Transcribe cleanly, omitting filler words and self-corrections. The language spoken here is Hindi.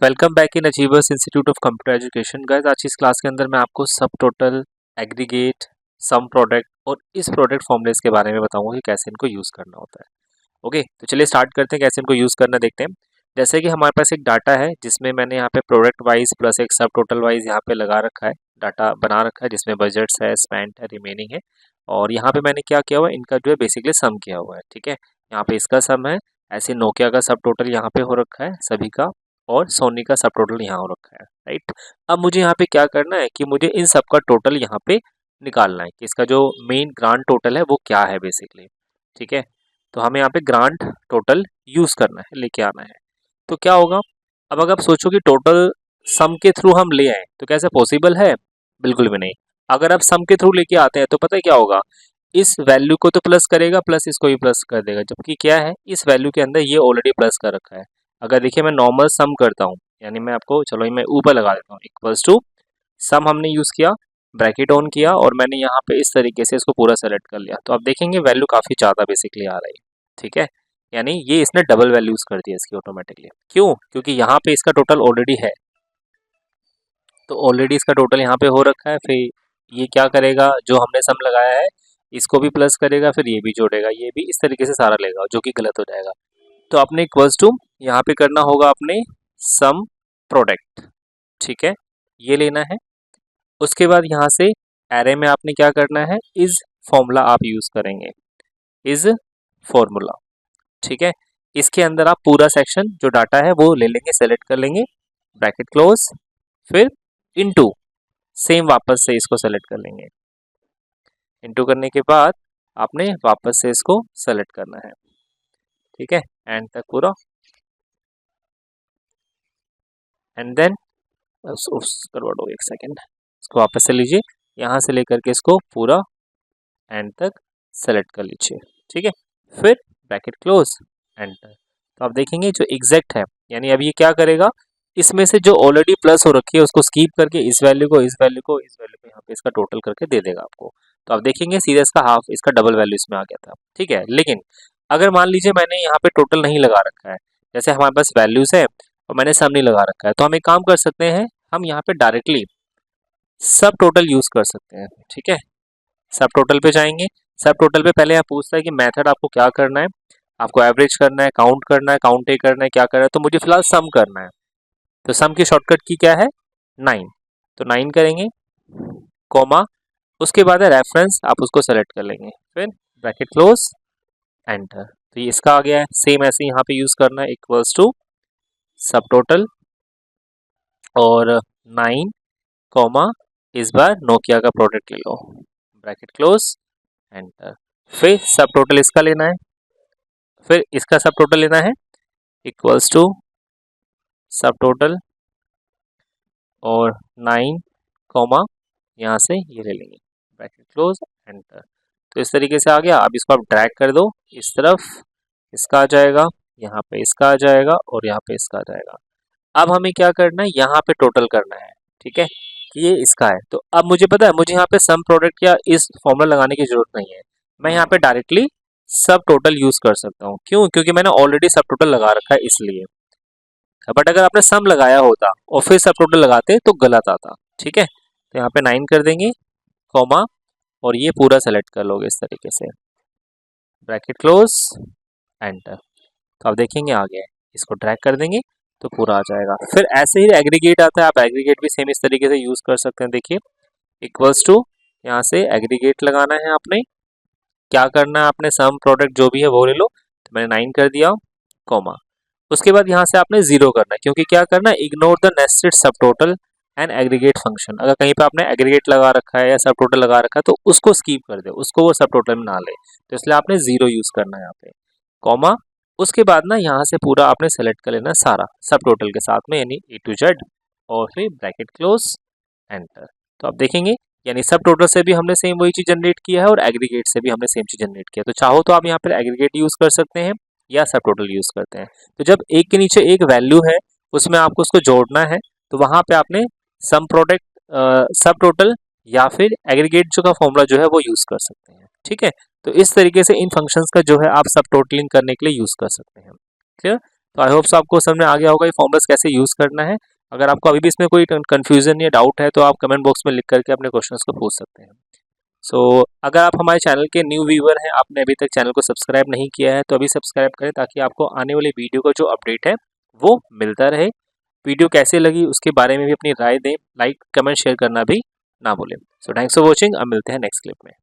Welcome back in achievers institute of computer education. Guys, आज की इस क्लास के अंदर मैं आपको सब टोटल, एग्रीगेट, सम प्रोडक्ट और इस प्रोडक्ट फॉर्मूलेस के बारे में बताऊंगा कि कैसे इनको यूज़ करना होता है। ओके, तो चलिए स्टार्ट करते हैं, कैसे इनको यूज़ करना देखते हैं। जैसे कि हमारे पास एक डाटा है जिसमें मैंने यहाँ पे प्रोडक्ट वाइज प्लस एक सब टोटल वाइज यहाँ पे लगा रखा है, डाटा बना रखा है जिसमें बजट्स है, स्पेंट है, रिमेनिंग है। और यहाँ पे मैंने क्या किया हुआ है, इनका जो है बेसिकली सम किया हुआ है। ठीक है, यहाँ पे इसका सम है, ऐसे नोकिया का सब टोटल यहाँ पे हो रखा है सभी का, और सोनी का सब टोटल यहाँ हो रखा है। राइट, अब मुझे यहाँ पे क्या करना है कि मुझे इन सब का टोटल यहाँ पे निकालना है कि इसका जो मेन ग्रांड टोटल है वो क्या है बेसिकली। ठीक है, तो हमें यहाँ पे ग्रांड टोटल यूज़ करना है, लेके आना है। तो क्या होगा, अब अगर आप सोचो कि टोटल सम के थ्रू हम ले आए तो कैसे पॉसिबल है? बिल्कुल भी नहीं। अगर आप सम के थ्रू लेके आते हैं तो पता है क्या होगा, इस वैल्यू को तो प्लस करेगा, प्लस इसको भी प्लस कर देगा, जबकि क्या है इस वैल्यू के अंदर ये ऑलरेडी प्लस कर रखा है। अगर देखिए मैं नॉर्मल सम करता हूँ, यानी मैं आपको, चलो मैं ऊपर लगा देता हूँ, इक्वल्स टू सम हमने यूज़ किया, ब्रैकेट ऑन किया और मैंने यहाँ पे इस तरीके से इसको पूरा सेलेक्ट कर लिया, तो आप देखेंगे वैल्यू काफ़ी ज़्यादा बेसिकली आ रही है। ठीक है, यानी ये इसने डबल वैल्यूज कर दिया इसकी ऑटोमेटिकली। क्यों? क्योंकि यहाँ पे इसका टोटल ऑलरेडी है, तो ऑलरेडी इसका टोटल यहाँ पे हो रखा है। फिर ये क्या करेगा, जो हमने सम लगाया है इसको भी प्लस करेगा, फिर ये भी जोड़ेगा, ये भी, इस तरीके से सारा लेगा, जो कि गलत हो जाएगा। तो आपने इक्वल्स टू यहाँ पे करना होगा अपने सम प्रोडक्ट। ठीक है, ये लेना है। उसके बाद यहाँ से एरे में आपने क्या करना है, इज फॉर्मूला आप यूज करेंगे, इज फॉर्मूला। ठीक है, इसके अंदर आप पूरा सेक्शन जो डाटा है वो ले लेंगे, सेलेक्ट कर लेंगे, ब्रैकेट क्लोज, फिर इनटू, सेम वापस से इसको सेलेक्ट कर लेंगे। इनटू करने के बाद आपने वापस से इसको सेलेक्ट करना है। ठीक है, एंड तक पूरा, एंड देन करवा दो, एक सेकेंड, इसको वापस से लीजिए, यहाँ से लेकर के इसको पूरा एंड तक सेलेक्ट कर लीजिए। ठीक है, फिर ब्रैकेट क्लोज, एंटर। तो आप देखेंगे जो एग्जैक्ट है, यानी अब ये क्या करेगा, इसमें से जो ऑलरेडी प्लस हो रखी है उसको स्कीप करके इस वैल्यू को, इस वैल्यू को, इस वैल्यू को यहाँ पे इसका टोटल करके दे देगा आपको। तो आप देखेंगे सीधा इसका हाफ, इसका डबल वैल्यू इसमें आ गया था। ठीक है, लेकिन अगर मान लीजिए मैंने यहाँ पे टोटल नहीं लगा रखा है, जैसे हमारे पास वैल्यूज है और मैंने सम नहीं लगा रखा है, तो हम एक काम कर सकते हैं, हम यहाँ पे डायरेक्टली सब टोटल यूज कर सकते हैं। ठीक है, सब टोटल पे जाएंगे। सब टोटल पे पहले यहाँ पूछता है कि मेथड आपको क्या करना है, आपको एवरेज करना है, काउंट करना है, काउंट ए करना है, क्या करना है, तो मुझे फिलहाल सम करना है। तो सम की शॉर्टकट की क्या है, 9, तो 9 करेंगे, कॉमा, उसके बाद है रेफरेंस, आप उसको सेलेक्ट कर लेंगे, फिर ब्रैकेट क्लोज, एंटर। तो ये इसका आ गया है। सेम ऐसे यहाँ पे यूज करना है, इक्वल्स टू सब टोटल और 9, कॉमा, इस बार नोकिया का प्रोडक्ट ले लो, ब्रैकेट क्लोज, एंटर। फिर सब टोटल इसका लेना है, फिर इसका सब टोटल लेना है, इक्वल्स टू सब टोटल और 9, कॉमा, यहाँ से ये ले लेंगे, ब्रैकेट क्लोज, एंटर। तो इस तरीके से आ गया। अब इसको आप ड्रैग कर दो इस तरफ, इसका आ जाएगा, यहाँ पे इसका आ जाएगा और यहाँ पे इसका आ जाएगा। अब हमें क्या करना है, यहाँ पे टोटल करना है। ठीक है, कि ये इसका है, तो अब मुझे पता है मुझे यहाँ पे सम प्रोडक्ट या इस फॉर्मूला लगाने की जरूरत नहीं है, मैं यहाँ पे डायरेक्टली सब टोटल यूज कर सकता हूँ। क्यों? क्योंकि मैंने ऑलरेडी सब टोटल लगा रखा है इसलिए। बट अगर आपने सम लगाया होता और फिर सब टोटल लगाते तो गलत आता। ठीक है, तो यहाँ पे 9 कर देंगे, कॉमा, और ये पूरा सेलेक्ट कर लोगे इस तरीके से, ब्रैकेट क्लोज, एंटर। तो आप देखेंगे आ गया है, इसको ड्रैग कर देंगे तो पूरा आ जाएगा। फिर ऐसे ही एग्रीगेट आता है, आप एग्रीगेट भी सेम इस तरीके से यूज कर सकते हैं। देखिए, इक्वल्स टू, यहाँ से एग्रीगेट लगाना है आपने, क्या करना है आपने, सम प्रोडक्ट जो भी है वो ले लो, तो मैंने 9 कर दिया, कॉमा, उसके बाद यहाँ से आपने 0 करना है, क्योंकि क्या करना है, इग्नोर द नेस्टेड सब टोटल एंड एग्रीगेट फंक्शन। अगर कहीं पे आपने एग्रीगेट लगा रखा है या सब टोटल लगा रखा है तो उसको स्कीप कर दे, उसको वो सब टोटल में ना ले, तो इसलिए आपने 0 यूज करना है यहाँ पे, कॉमा, उसके बाद ना यहाँ से पूरा आपने सेलेक्ट कर लेना सारा सब टोटल के साथ में, यानी A to Z, और फिर ब्रैकेट क्लोज, एंटर। तो आप देखेंगे यानी सब टोटल से भी हमने सेम वही चीज जनरेट किया है और एग्रीगेट से भी हमने सेम चीज जनरेट किया है। तो चाहो तो आप यहाँ पर एग्रीगेट यूज कर सकते हैं या सब टोटल यूज करते हैं। तो जब एक के नीचे एक वैल्यू है उसमें आपको उसको जोड़ना है, तो वहां पे आपने सम प्रोडक्ट, सब टोटल या फिर एग्रीगेट जो का फॉर्मूला जो है वो यूज कर सकते हैं। ठीक है, तो इस तरीके से इन फंक्शंस का जो है आप सब टोटलिंग करने के लिए यूज कर सकते हैं। क्लियर? तो आई होप आपको समझ आ गया होगा ये फॉर्मूलाज कैसे यूज़ करना है। अगर आपको अभी भी इसमें कोई कन्फ्यूजन या डाउट है तो आप कमेंट बॉक्स में लिख करके अपने क्वेश्चंस को पूछ सकते हैं। सो अगर आप हमारे चैनल के न्यू व्यूअर हैं, आपने अभी तक चैनल को सब्सक्राइब नहीं किया है तो अभी सब्सक्राइब करें ताकि आपको आने वाली वीडियो का जो अपडेट है वो मिलता रहे। वीडियो कैसे लगी उसके बारे में भी अपनी राय दें, लाइक कमेंट शेयर करना भी ना भूलें। सो थैंक्स फॉर वॉचिंग, अब मिलते हैं नेक्स्ट क्लिप में।